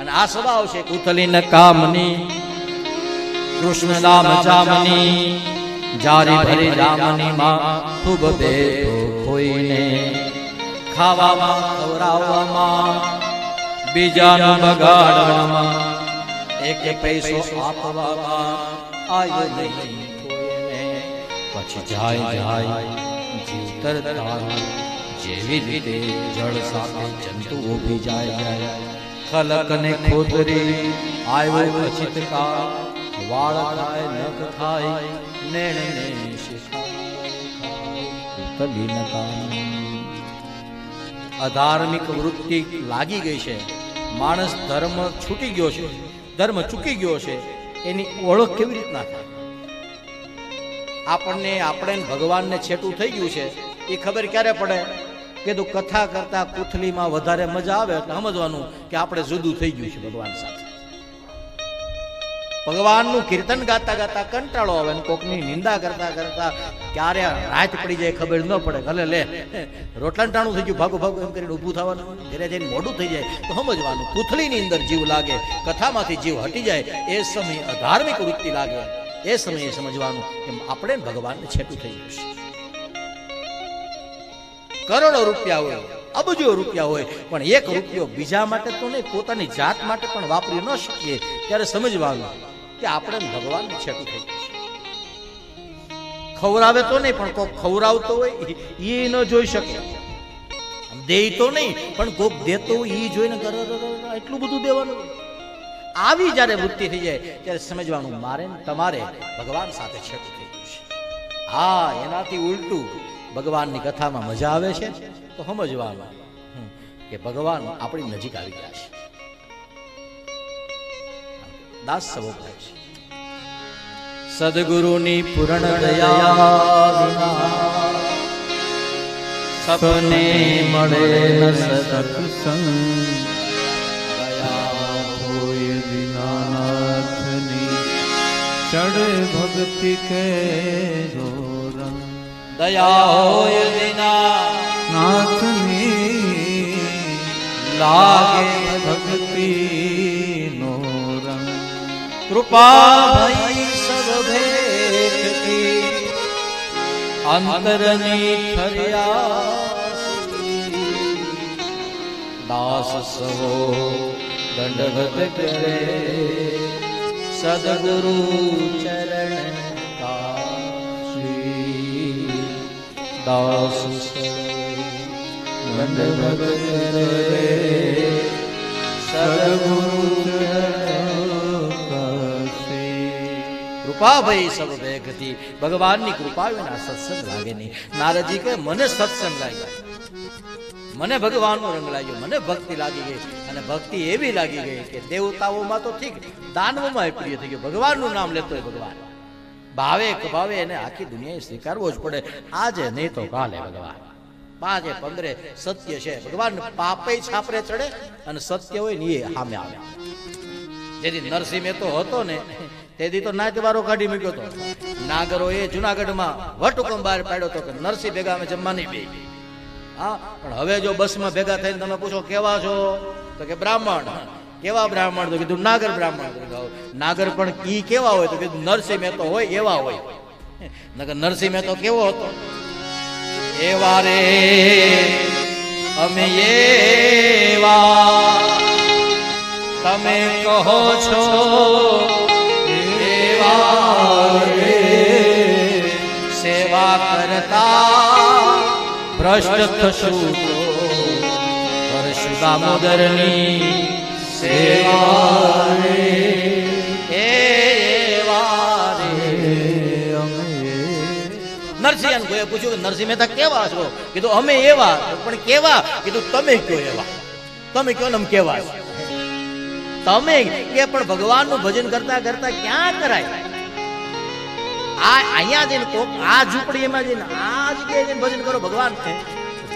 અને આ સભા આવશે કુથલી ન કામની કૃષ્ણ નામ જામની જારી ભરી રામની માં ખૂબ બેઠો કોઈને ખાવામાં ખવડાવવામાં બીજાનું બગાડવામાં એક પૈસો આપવામાં આવ્યો નહીં કોઈને પછી જાય જાય જીવ તરતા જેવી રીતે જળ સાથે જંતુ ઉભી જાય ખલક ને ખોદરી આવ્યો અચિત કા વાળ થાય નખ થાય નેણ ને અધાર્મિક વૃત્તિ લાગી ગઈ છે, માણસ ધર્મ છૂટી ગયો છે, ધર્મ ચૂકી ગયો છે, એની ઓળખ કેવી રીતના થાય? આપણે ભગવાનને છેટું થઈ ગયું છે એ ખબર ક્યારે પડે? કીધું કથા કરતા કુથલીમાં વધારે મજા આવે એટલે સમજવાનું કે આપણે જુદું થઈ ગયું છે ભગવાન સાથે. ભગવાનનું કીર્તન ગાતા ગાતા કંટાળો આવે, કોકની નિંદા કરતા કરતા ક્યારે રાત પડી જાય ખબર ન પડે. ભલે લે રોટલા ટાણું થઈ ગયું, ભાગો ભાગો એમ કરીને ઊભું થવાનું, ઘરે જઈને મોડું થઈ જાય તો સમજવાનું કુથલીની અંદર જીવ લાગે, કથામાંથી જીવ હટી જાય, એ સમયે અધાર્મિક વૃત્તિ લાગે, એ સમયે સમજવાનું કે આપણે ભગવાનને છેટું થઈ ગયું છે. કરોડો રૂપિયા હોય, અબજો રૂપિયા હોય, પણ એક રૂપિયો બીજા માટે તો નહીં, પોતાની જાત માટે પણ વાપરી ન શકીએ ત્યારે સમજવાનું કે આપણે ભગવાનને છેટું થઈ ગયું છે. ખવડાવે તો નહીં, પણ કોક ખવડાવતો હોય એ ન જોઈ શકે, દે તો નહીં પણ કોક દેતો હોય એ જોઈને એટલું બધું દેવાનું. આવી જ્યારે વૃત્તિ થઈ જાય ત્યારે સમજવાનું મારે તમારે ભગવાન સાથે છેટું થઈ ગયું છે. હા, એનાથી ઉલટું ભગવાનની કથામાં મજા આવે છે તો સમજવાનું કે ભગવાન આપણી નજીક આવી ગયા છે. દાસ સવો થાય છે સદગુરુની પૂર્ણ દયા સપને મળે ન સત્સંગ દયા હોય દીનાનાથની ચડે ભક્તિ કે જોરંગ દયા હોય દીના નાથની લાગે ભક્તિ નો રંગ કૃપા ભઈ સબ ભેટતી અંતરની ઠર્યા દાસ સવો દંડવત કરે સદગુરુ ચરણ કાશી દાસ દંડવત કરે સદગુરુ કૃપા ભાઈ સબ ભેગતી. ભગવાનની કૃપા વિના સત્સંગ લાગે નહીં. નારદજી કે મને સત્સંગ લાગ્યો, મને ભગવાનનો રંગ લાગ્યો, મને ભક્તિ લાગી ગઈ, અને ભક્તિ એવી લાગી ગઈ કે દેવતાઓમાં તો ઠીક, દાનવોમાં પ્રિય થઈ ગયો. ભગવાનનું નામ લેતો હોય ભગવાન, ભાવે કભાવે એને આખી દુનિયાએ સ્વીકારવો જ પડે. આજે નહીં તો કાલે ભગવાન 5-15 સત્ય છે. ભગવાન પાપે છાપરે ચડે અને સત્ય હોય ને એ સામે આવે. જેથી નરસિંહ મહેતો હતો ને તેથી તો નાચવારો કાઢી મૂક્યો હતો. નાગરો એ જુનાગઢમાં વટુકમ બહાર પાડ્યો હતો કે નરસિંહ ભેગા અમે જમવા નહીં બે. હા, પણ હવે જો બસમાં ભેગા થઈને તમે પૂછો કેવા છો તો કે બ્રાહ્મણ. કેવા બ્રાહ્મણ? તો કીધું નાગર બ્રાહ્મણ. નાગર પણ કી કેવા હોય? તો કીધું નરસિંહ મહેતો હોય એવા હોય. નગર નરસિંહ મહેતો કેવો હતો? એવા રે અમે એવા તમે કહો છો સેવા કરતા ભ્રષ્ટ થશું કરશું દામોદરની સેવા રે. નરસિંહ ગોએ પૂછ્યું નરસિંહ મહેતા કેવા છો? કીધું અમે એવા. પણ કેવા? કીધું તમે કયો એવા. તમે કયો ને કેવા તમે કે પણ ભગવાનનું ભજન કરતા કરતા ક્યાં કરાય? આ અહીંયા જઈને કોક આ ઝૂંપડીમાં જઈને આ જગ્યાએ જઈને ભજન કરો ભગવાન છે.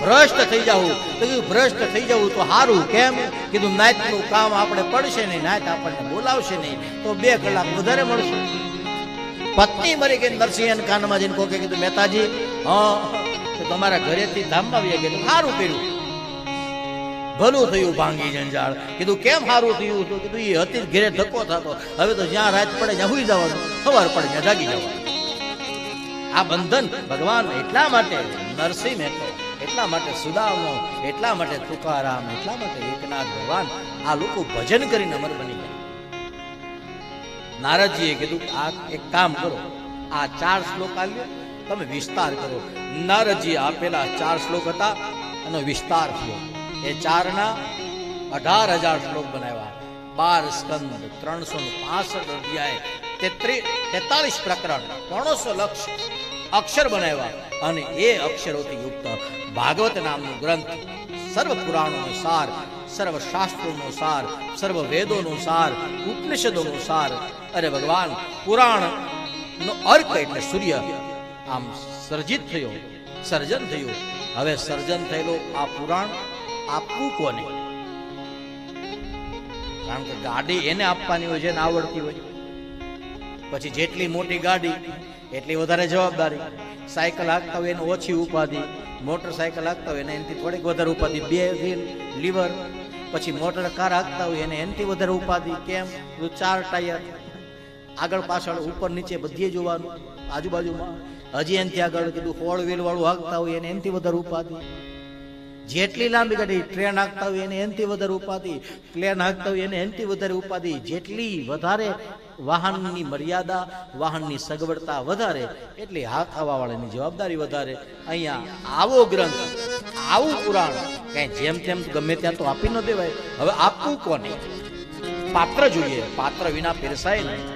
ભ્રષ્ટ થઈ જવું તો કીધું ભ્રષ્ટ થઈ જવું તો સારું. કેમ? કીધું નાતનું કામ આપણે પડશે નહીં, નાત આપણને બોલાવશે નહીં તો 2 કલાક વધારે મળશે. પત્ની મરી ગઈ. નરસિંહ કાનમાં જઈને કોકે કીધું મહેતાજી હા તો તમારા ઘરેથી ધામમાં આવી ગયા. સારું કર્યું. ભલું થયું ભાંગી જંજાળ. કીધું કેમ સારું થયું? તો કીધું એ હતી જ ઘેરે ધક્કો થતો, હવે તો જ્યાં રાત પડે ત્યાં હુઈ જવાનું, સવાર પડે ત્યાં જાગી જવાનું. આ બંધન ભગવાન એટલા માટે નરસિંહ મહેતા, એટલા માટે સુદામો, એટલા માટે તુકારામ, એટલા માટે એકનાથ ભગવાન આ લોકો ભજન કરીને અમર બની ગયા. નારદજીએ કીધું આ એક કામ કરો, આ 4 શ્લોક આલ્યો તમે વિસ્તાર કરો. નારદજી આપેલા 4 શ્લોક હતા એનો વિસ્તાર થયો. એ 4ના 18,000 શ્લોક બનાવ્યા. 12 સ્કંદ, 365 અધ્યાય, 43 પ્રકરણ, 300 લક્ષ અક્ષર બનાવ્યા. અને એ અક્ષરોથી યુક્ત ભાગવત નામનો ગ્રંથ સર્વ પુરાણોનો સાર, સર્વ શાસ્ત્રોનો સાર, સર્વ વેદોનો સાર, ઉપનિષદોનો સાર. અરે ભગવાન, પુરાણ નો અર્ક એટલે સૂર્ય આમ સર્જિત થયો, સર્જન થયું. હવે સર્જન થયેલો આ પુરાણ આપવું કોને? કારણ કે ગાડી એને આપવાની હોય જેને આવડતી હોય. પછી જેટલી મોટી ગાડી એટલી વધારે જવાબદારી. સાયકલ હાંકતા હોય એને ઓછી ઉપાધિ, મોટરસાયકલ હાંકતા હોય એને એનાથી થોડીક વધારે ઉપાધિ, 2 વ્હીલ લીવર. પછી મોટર કાર હાંકતા હોય એને એનાથી વધારે ઉપાધિ. કેમ? 4 ટાયર, આગળ પાછળ ઉપર નીચે બધીએ જોવાનું, આજુબાજુમાં. હજી એનાથી આગળ કીધું 4 વ્હીલ વાળું હાંકતા હોય એને એનાથી વધારે ઉપાધિ. જેટલી લાંબી ગાડી, ટ્રેન હાંકતા હોય એને એનાથી વધારે ઉપાધિ, પ્લેન હાંકતા હોય એને એનાથી વધારે ઉપાધિ. જેટલી વધારે વાહનની મર્યાદા, વાહનની સગવડતા વધારે, એટલી હાંકવા વાળાની જવાબદારી વધારે. અહીંયા આવો ગ્રંથ, આવું પુરાણ કઈ જેમ તેમ ગમે ત્યાં તો આપી ન દેવાય. હવે આપવું કોને? પાત્ર જોઈએ, પાત્ર વિના પીરસાય નહીં.